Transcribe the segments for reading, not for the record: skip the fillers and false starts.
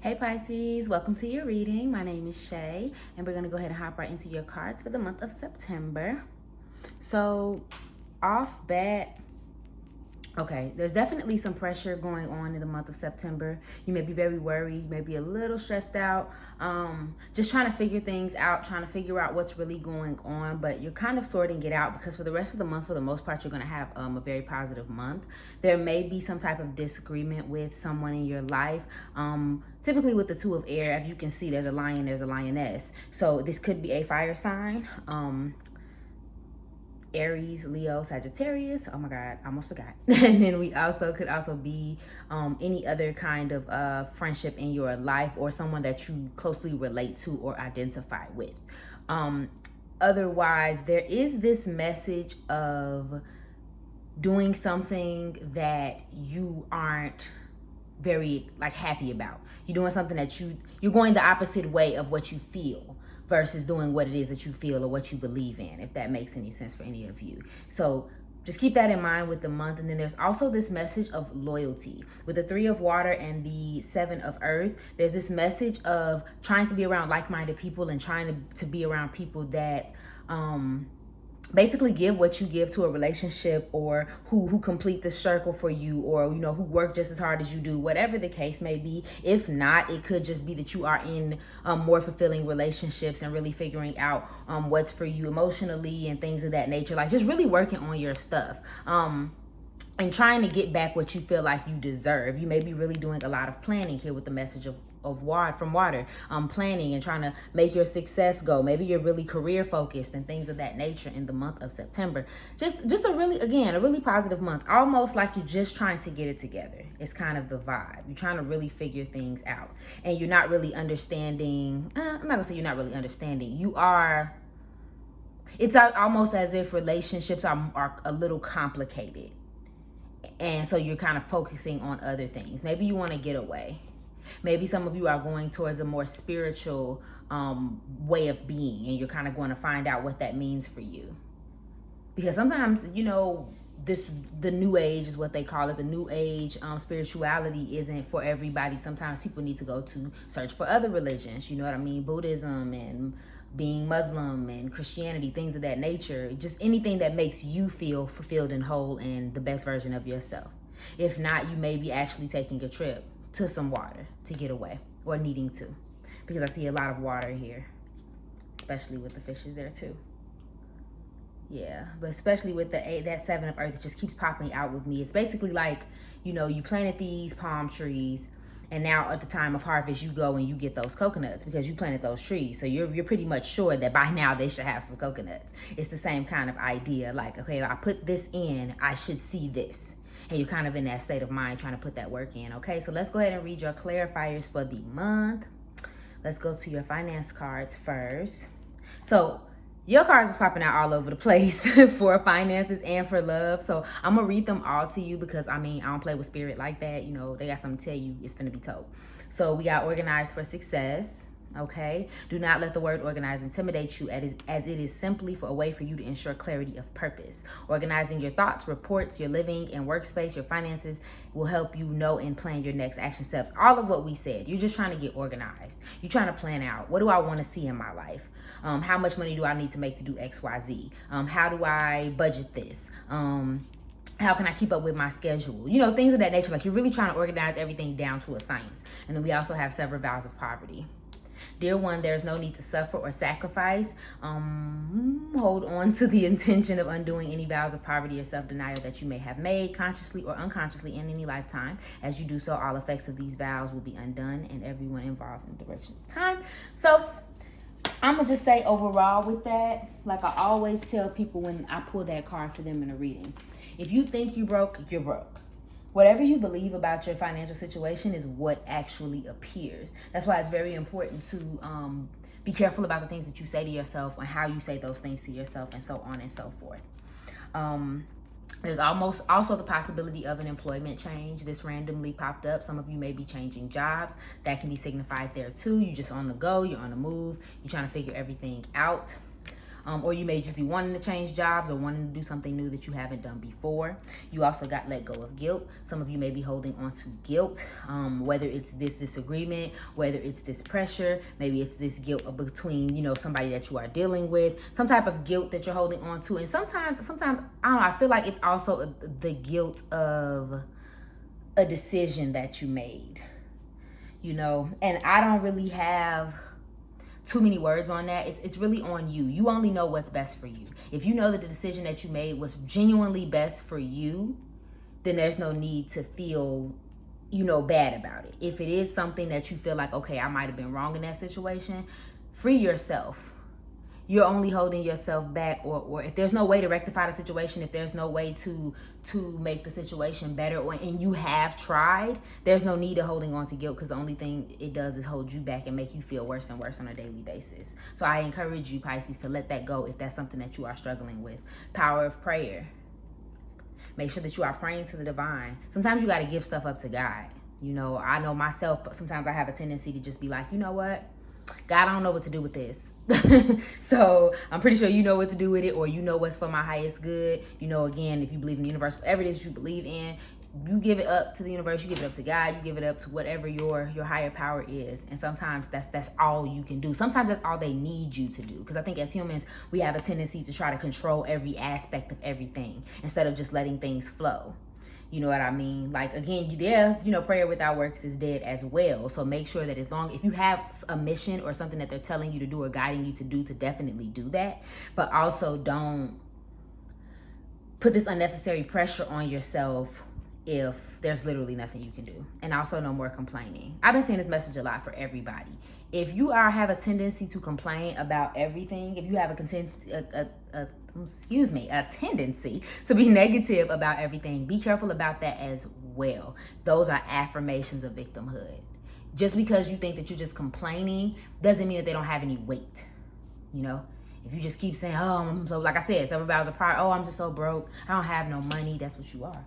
Hey Pisces, welcome to your reading. My name is Shay, and we're going to go ahead and hop right into your cards for the month of September. So, off bat, okay, there's definitely some pressure going on in the month of September. You may be very worried, you may be a little stressed out, just trying to figure things out, trying to figure out what's really going on, but you're kind of sorting it out because for the rest of the month, for the most part, you're going to have a very positive month. There may be some type of disagreement with someone in your life. Typically with the Two of Air, as you can see, there's a lion, there's a lioness. So this could be a fire sign. Aries, Leo, Sagittarius. Oh my God, I almost forgot. And then we could also be any other kind of friendship in your life or someone that you closely relate to or identify with. Otherwise, there is this message of doing something that you aren't very happy about. You're doing something that you're going the opposite way of what you feel versus doing what it is that you feel or what you believe in, if that makes any sense for any of you. So just keep that in mind with the month. And then there's also this message of loyalty. With the Three of Water and the Seven of Earth, there's this message of trying to be around like-minded people and trying to be around people that basically give what you give to a relationship, or who complete the circle for you, or who work just as hard as you do, whatever the case may be. If not, it could just be that you are in more fulfilling relationships and really figuring out what's for you emotionally and things of that nature, like just really working on your stuff and trying to get back what you feel like you deserve. You may be really doing a lot of planning here with the message of water, planning and trying to make your success go. Maybe you're really career focused and things of that nature in the month of September. Just a really positive month, almost like you're just trying to get it together. It's kind of the vibe. You're trying to really figure things out, and you're not really understanding. I'm not gonna say you're not really understanding. You are. It's almost as if relationships are a little complicated, and so you're kind of focusing on other things. Maybe you want to get away. Maybe some of you are going towards a more spiritual way of being, and you're kind of going to find out what that means for you. Because sometimes, the new age is what they call it. The new age spirituality isn't for everybody. Sometimes people need to go to search for other religions. You know what I mean? Buddhism and being Muslim and Christianity, things of that nature. Just anything that makes you feel fulfilled and whole and the best version of yourself. If not, you may be actually taking a trip to some water to get away, or needing to, because I see a lot of water here, especially with the fishes there too. Yeah, but especially with that Seven of Earth, it just keeps popping out with me. It's basically like, you planted these palm trees, and now at the time of harvest, you go and you get those coconuts because you planted those trees. So you're pretty much sure that by now they should have some coconuts. It's the same kind of idea. Like, okay, if I put this in, I should see this. And you're kind of in that state of mind trying to put that work in. Okay, so let's go ahead and read your clarifiers for the month. Let's go to your finance cards first. So your cards is popping out all over the place for finances and for love. So I'm going to read them all to you because, I don't play with spirit like that. They got something to tell you. It's going to be told. So we got organized for success. Okay, do not let the word organize intimidate you, as it is simply a way for you to ensure clarity of purpose. Organizing your thoughts, reports, your living and workspace, your finances will help you know and plan your next action steps. All of what we said, you're just trying to get organized. You're trying to plan out, what do I want to see in my life? How much money do I need to make to do X, Y, Z? How do I budget this? How can I keep up with my schedule? Things of that nature. Like, you're really trying to organize everything down to a science. And then we also have several vows of poverty. Dear one, there is no need to suffer or sacrifice. Hold on to the intention of undoing any vows of poverty or self-denial that you may have made consciously or unconsciously in any lifetime. As you do so, all effects of these vows will be undone and everyone involved in the direction of time. So I'm going to just say overall with that, like I always tell people when I pull that card for them in a reading, if you think you broke, you're broke. Whatever you believe about your financial situation is what actually appears. That's why it's very important to be careful about the things that you say to yourself and how you say those things to yourself, and so on and so forth. There's also the possibility of an employment change. This randomly popped up. Some of you may be changing jobs. That can be signified there too. You're just on the go. You're on the move. You're trying to figure everything out. or you may just be wanting to change jobs or wanting to do something new that you haven't done before. You also got let go of guilt. Some of you may be holding on to guilt, whether it's this disagreement, whether it's this pressure, maybe it's this guilt between, you know, somebody that you are dealing with, some type of guilt that you're holding on to. And sometimes, I don't know, I feel like it's also the guilt of a decision that you made, you know, and I don't really have too many words on that. It's really on you. You only know what's best for you. If you know that the decision that you made was genuinely best for you, then there's no need to feel, you know, bad about it. If it is something that you feel like, okay, I might have been wrong in that situation, free yourself. You're only holding yourself back, or if there's no way to rectify the situation, if there's no way to make the situation better, and you have tried, there's no need of holding on to guilt, because the only thing it does is hold you back and make you feel worse and worse on a daily basis. So I encourage you, Pisces, to let that go if that's something that you are struggling with. Power of prayer. Make sure that you are praying to the divine. Sometimes you got to give stuff up to God. You know, I know myself, sometimes I have a tendency to just be like, you know what? God, I don't know what to do with this. So I'm pretty sure you know what to do with it, or you know what's for my highest good. You know, again, if you believe in the universe, whatever it is you believe in, you give it up to the universe, you give it up to God, you give it up to whatever your higher power is. And sometimes that's all you can do. Sometimes that's all they need you to do. Because I think as humans, we have a tendency to try to control every aspect of everything instead of just letting things flow. You know what I mean? Like, again, you know, prayer without works is dead as well. So make sure that if you have a mission or something that they're telling you to do or guiding you to do, to definitely do that. But also don't put this unnecessary pressure on yourself if there's literally nothing you can do. And also no more complaining. I've been seeing this message a lot for everybody. If you have a tendency to complain about everything, if you have a tendency to be negative about everything, be careful about that as well. Those are affirmations of victimhood. Just because you think that you're just complaining doesn't mean that they don't have any weight. You know, if you just keep saying, oh, I'm so, like I said, several vows of pride, oh, I'm just so broke, I don't have no money, that's what you are.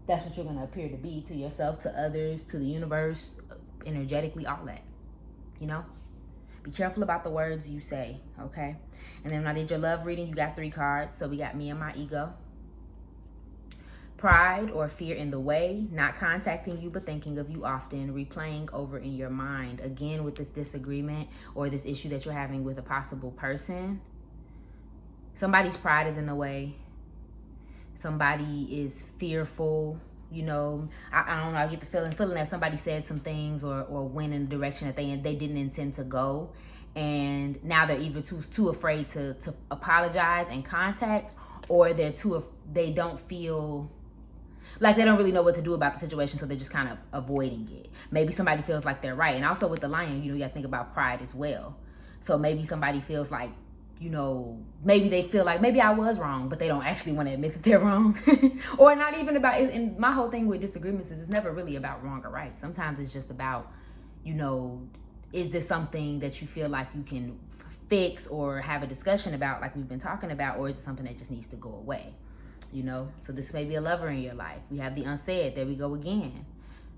That's what you're going to appear to be to yourself, to others, to the universe, energetically, all that. You know, be careful about the words you say, okay? And then when I did your love reading, you got 3 cards. So we got me and my ego. Pride or fear in the way, not contacting you but thinking of you often, replaying over in your mind. Again, with this disagreement or this issue that you're having with a possible person, somebody's pride is in the way. Somebody is fearful. You know, I don't know, I get the feeling that somebody said some things or went in a direction that they didn't intend to go. And now they're either too afraid to apologize and contact, or they don't feel like they don't really know what to do about the situation, so they're just kind of avoiding it. Maybe somebody feels like they're right. And also with the lion, you know, you gotta think about pride as well. So maybe somebody feels like, you know, maybe they feel like maybe I was wrong, but they don't actually want to admit that they're wrong. Or not even about it. And my whole thing with disagreements is it's never really about wrong or right. Sometimes it's just about, you know, is this something that you feel like you can fix or have a discussion about, like we've been talking about, or is it something that just needs to go away? You know, so this may be a lover in your life. We have the unsaid. There we go again.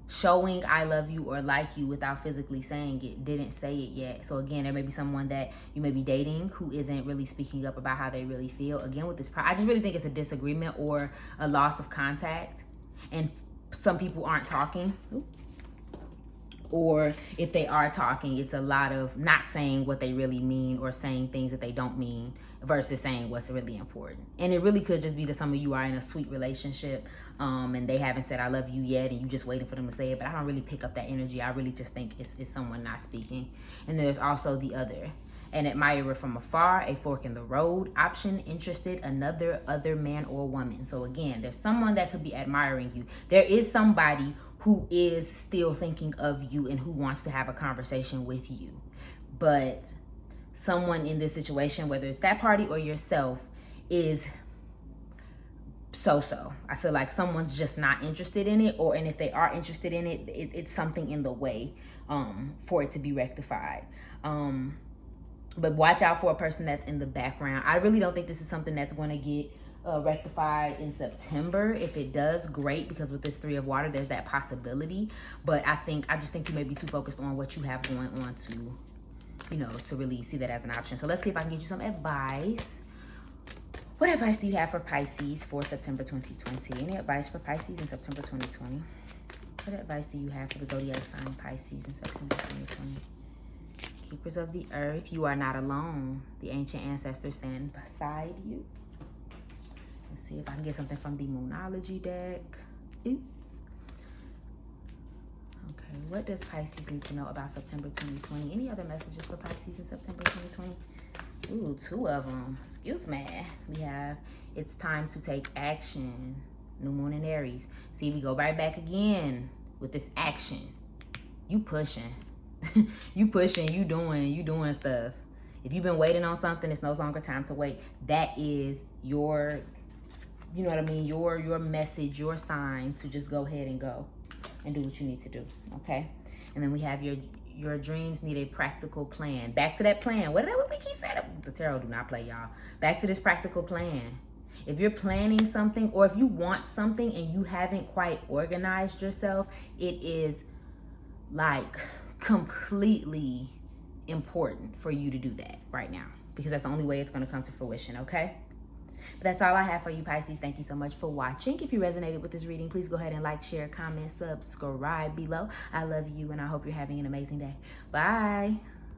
Showing I love you or like you without physically saying it, didn't say it yet. So again, there may be someone that you may be dating who isn't really speaking up about how they really feel. Again, with this pride, I just really think it's a disagreement or a loss of contact. And some people aren't talking. Oops. Or if they are talking, it's a lot of not saying what they really mean or saying things that they don't mean versus saying what's really important. And it really could just be that some of you are in a sweet relationship and they haven't said I love you yet and you just waiting for them to say it. But I don't really pick up that energy. I really just think it's someone not speaking. And there's also the other. An admirer from afar, a fork in the road, option, interested, other man or woman. So again, there's someone that could be admiring you. There is somebody who is still thinking of you and who wants to have a conversation with you. But someone in this situation, whether it's that party or yourself, is so-so. I feel like someone's just not interested in it, and if they are interested in it, it's something in the way for it to be rectified. But watch out for a person that's in the background. I really don't think this is something that's going to get rectified in September. If it does, great, because with this 3 of water, there's that possibility. But I just think you may be too focused on what you have going on to you know, to really see that as an option. So let's see if I can get you some advice. What advice do you have for Pisces for September 2020? Any advice for Pisces in September 2020? What advice do you have for the zodiac sign Pisces in September 2020? Keepers of the earth, you are not alone. The ancient ancestors stand beside you. Let's see if I can get something from the Moonology deck. Oops. Okay, what does Pisces need to know about September 2020? Any other messages for Pisces in September 2020? Ooh, 2 of them. Excuse me. We have, it's time to take action. New moon in Aries. See, we go right back again with this action. You pushing. You pushing, you doing stuff. If you've been waiting on something, it's no longer time to wait. That is your, you know what I mean, your message, your sign to just go ahead and go and do what you need to do, okay? And then we have your dreams need a practical plan. Back to that plan. What we keep saying? The tarot do not play, y'all. Back to this practical plan. If you're planning something, or if you want something and you haven't quite organized yourself, it is like completely important for you to do that right now, because that's the only way it's going to come to fruition, okay? But that's all I have for you, Pisces. Thank you so much for watching. If you resonated with this reading, please go ahead and like, share, comment, subscribe below. I love you, and I hope you're having an amazing day. Bye.